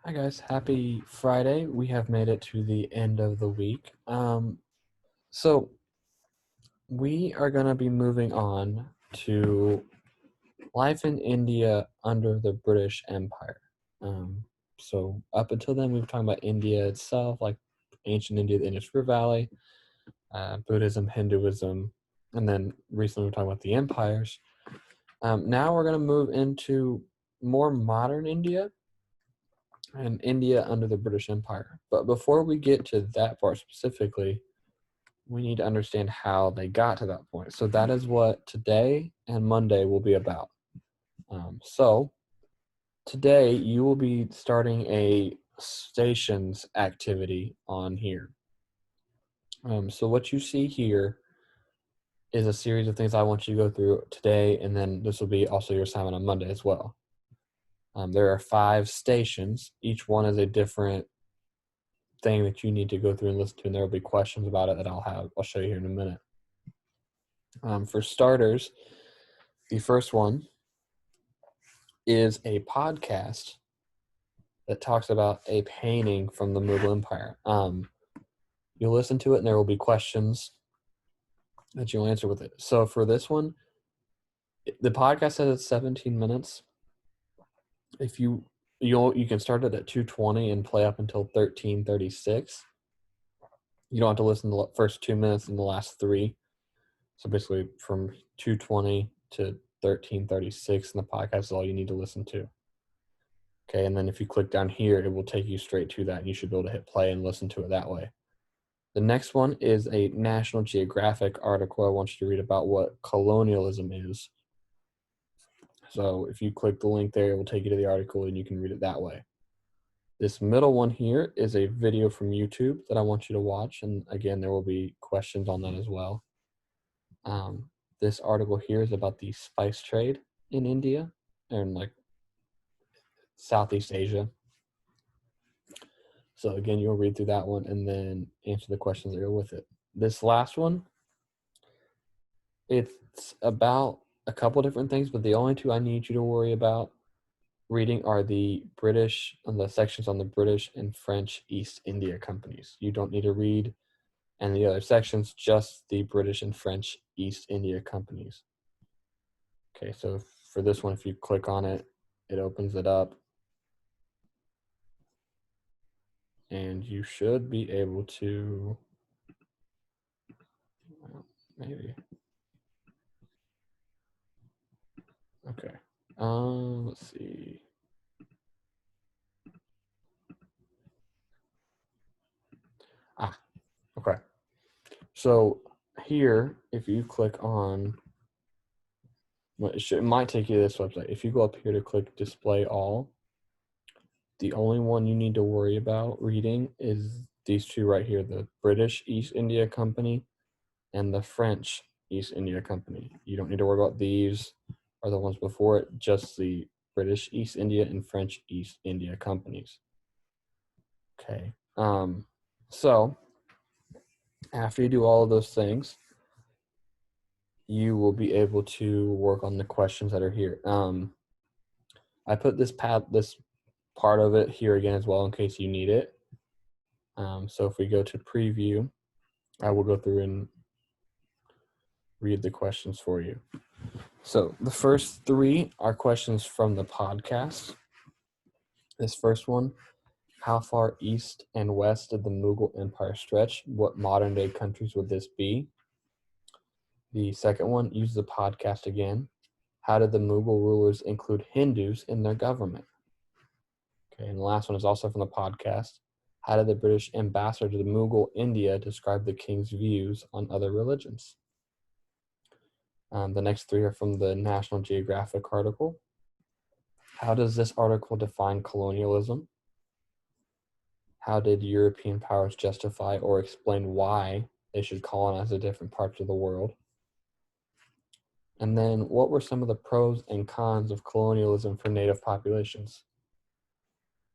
Hi guys, happy Friday. We have made it to the end of the week. So we are going to be moving on to life in India under the British Empire. Um, so up until then, we were talking about India itself, like ancient India, the Indus River Valley, Buddhism, Hinduism, and then recently we were talking about the empires. Now we're going to move into more modern India and India under the British Empire. But before we get to that part specifically, we need to understand how they got to that point. So that is what today and Monday will be about. So today you will be starting a stations activity on here. So what you see here is a series of things I want you to go through today, and then this will be also your assignment on Monday as well. There are 5 stations. Each one is a different thing that you need to go through and listen to, and there will be questions about it that I'll show you here in a minute. For starters, the first one is a podcast that talks about a painting from the Mughal Empire. You'll listen to it, and there will be questions that you'll answer with it. So for this one, the podcast says it's 17 minutes. If you can start it at 2:20 and play up until 13:36. You don't have to listen to the first 2 minutes and the last 3. So basically from 2:20 to 13:36 in the podcast is all you need to listen to. Okay, and then if you click down here, it will take you straight to that, and you should be able to hit play and listen to it that way. The next one is a National Geographic article I want you to read about what colonialism is. So if you click the link there, it will take you to the article, and you can read it that way. This middle one here is a video from YouTube that I want you to watch, and again, there will be questions on that as well. This article here is about the spice trade in India and like Southeast Asia. So again, you'll read through that one and then answer the questions that go with it. This last one, it's about a couple different things, but the only 2 I need you to worry about reading are the British and the sections on the British and French East India companies. You don't need to read any other sections, just the British and French East India companies. Okay, so for this one, if you click on it, it opens it up. And you should be able to, maybe. Okay. Let's see. Okay. So here, if you click on, well, it might take you to this website. If you go up here to click display all, the only one you need to worry about reading is these 2 right here, the British East India Company and the French East India Company. You don't need to worry about these or the ones before it, just the British East India and French East India companies. Okay. So after you do all of those things, you will be able to work on the questions that are here. I put this part of it here again as well in case you need it. So if we go to preview, I will go through and read the questions for you. So the first 3 are questions from the podcast. This first one, how far east and west did the Mughal Empire stretch? What modern day countries would this be? The second one, use the podcast again. How did the Mughal rulers include Hindus in their government? Okay, and the last one is also from the podcast. How did the British ambassador to the Mughal India describe the king's views on other religions? The next 3 are from the National Geographic article. How does this article define colonialism? How did European powers justify or explain why they should colonize the different parts of the world? And then what were some of the pros and cons of colonialism for native populations?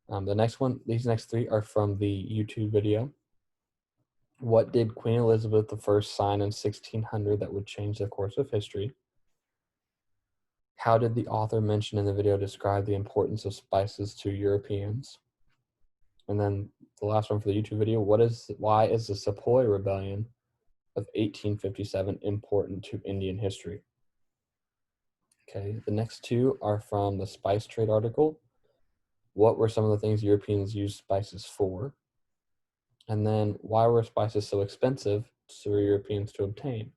These next 3 are from the YouTube video. What did Queen Elizabeth I sign in 1600 that would change the course of history? How did the author mentioned in the video describe the importance of spices to Europeans? And then the last one for the YouTube video, why is the Sepoy Rebellion of 1857 important to Indian history? Okay, the next two are from the spice trade article. What were some of the things Europeans used spices for? And then why were spices so expensive for Europeans to obtain?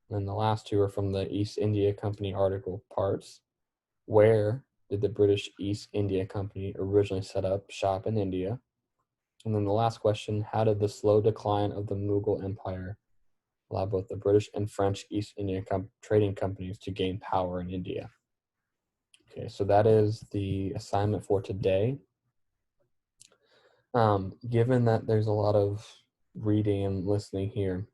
And then the last two are from the East India Company article parts. Where did the British East India Company originally set up shop in India? And then the last question, how did the slow decline of the Mughal Empire allow both the British and French East India trading companies to gain power in India? Okay, so that is the assignment for today. Given that there's a lot of reading and listening here,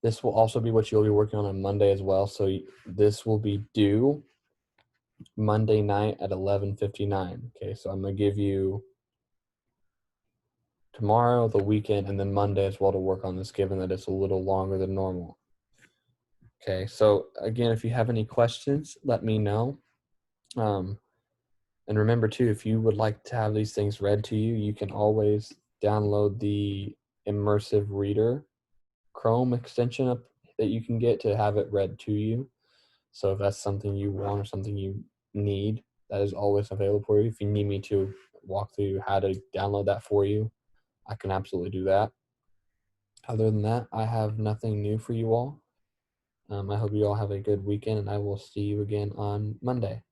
this will also be what you'll be working on Monday as well. So this will be due Monday night at 11:59. Okay, so I'm gonna give you tomorrow, the weekend, and then Monday as well to work on this, given that it's a little longer than normal. Okay, so again, if you have any questions, let me know. And remember too, if you would like to have these things read to you, you can always download the Immersive Reader Chrome extension up that you can get to have it read to you. So if that's something you want or something you need, that is always available for you. If you need me to walk through how to download that for you, I can absolutely do that. Other than that, I have nothing new for you all. I hope you all have a good weekend, and I will see you again on Monday.